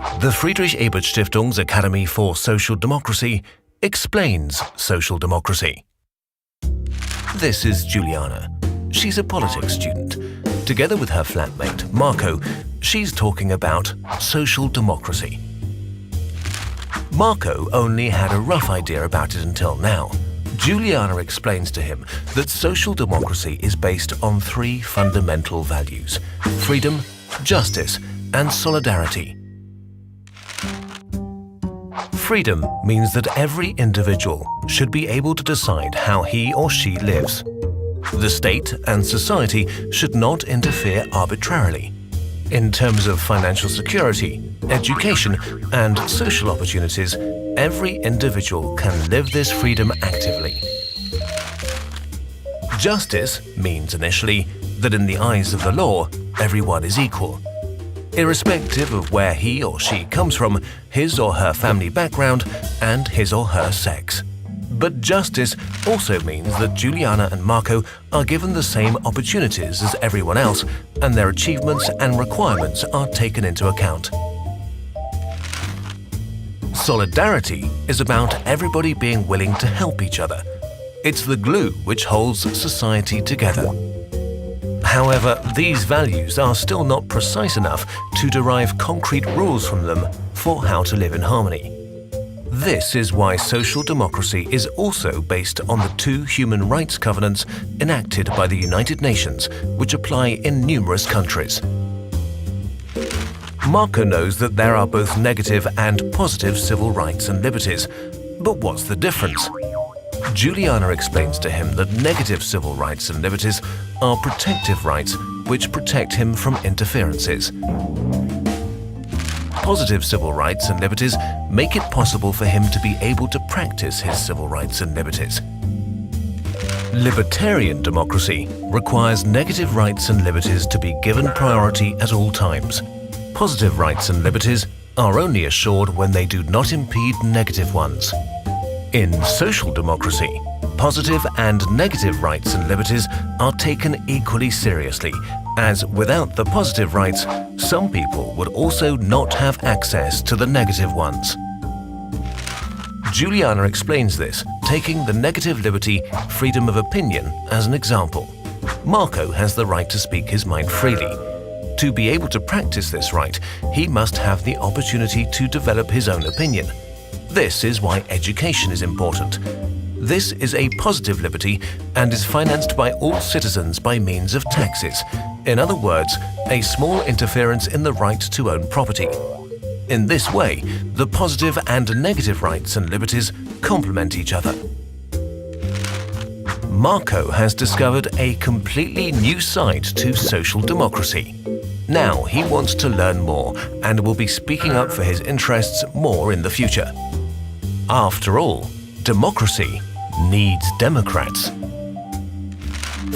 The Friedrich Ebert Stiftung's Academy for Social Democracy explains social democracy. This is Juliana. She's a politics student. Together with her flatmate, Marco, she's talking about social democracy. Marco only had a rough idea about it until now. Juliana explains to him that social democracy is based on three fundamental values: freedom, justice, and solidarity. Freedom means that every individual should be able to decide how he or she lives. The state and society should not interfere arbitrarily. In terms of financial security, education, and social opportunities, every individual can live this freedom actively. Justice means initially that in the eyes of the law, everyone is equal. Irrespective of where he or she comes from, his or her family background, and his or her sex. But justice also means that Juliana and Marco are given the same opportunities as everyone else, and their achievements and requirements are taken into account. Solidarity is about everybody being willing to help each other. It's the glue which holds society together. However, these values are still not precise enough to derive concrete rules from them for how to live in harmony. This is why social democracy is also based on the two human rights covenants enacted by the United Nations, which apply in numerous countries. Marco knows that there are both negative and positive civil rights and liberties, but what's the difference? Juliana explains to him that negative civil rights and liberties are protective rights which protect him from interferences. Positive civil rights and liberties make it possible for him to be able to practice his civil rights and liberties. Libertarian democracy requires negative rights and liberties to be given priority at all times. Positive rights and liberties are only assured when they do not impede negative ones. In social democracy, positive and negative rights and liberties are taken equally seriously, as without the positive rights, some people would also not have access to the negative ones. Juliana explains this, taking the negative liberty, freedom of opinion, as an example. Marco has the right to speak his mind freely. To be able to practice this right, he must have the opportunity to develop his own opinion. This is why education is important. This is a positive liberty and is financed by all citizens by means of taxes. In other words, a small interference in the right to own property. In this way, the positive and negative rights and liberties complement each other. Marco has discovered a completely new side to social democracy. Now he wants to learn more and will be speaking up for his interests more in the future. After all, democracy needs Democrats.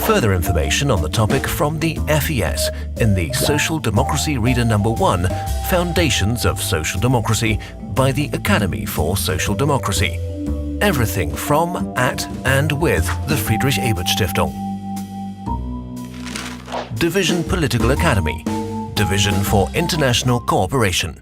Further information on the topic from the FES in the Social Democracy Reader No. 1, Foundations of Social Democracy by the Academy for Social Democracy. Everything from, at, and with the Friedrich Ebert Stiftung. Division Political Academy. Division for International Cooperation.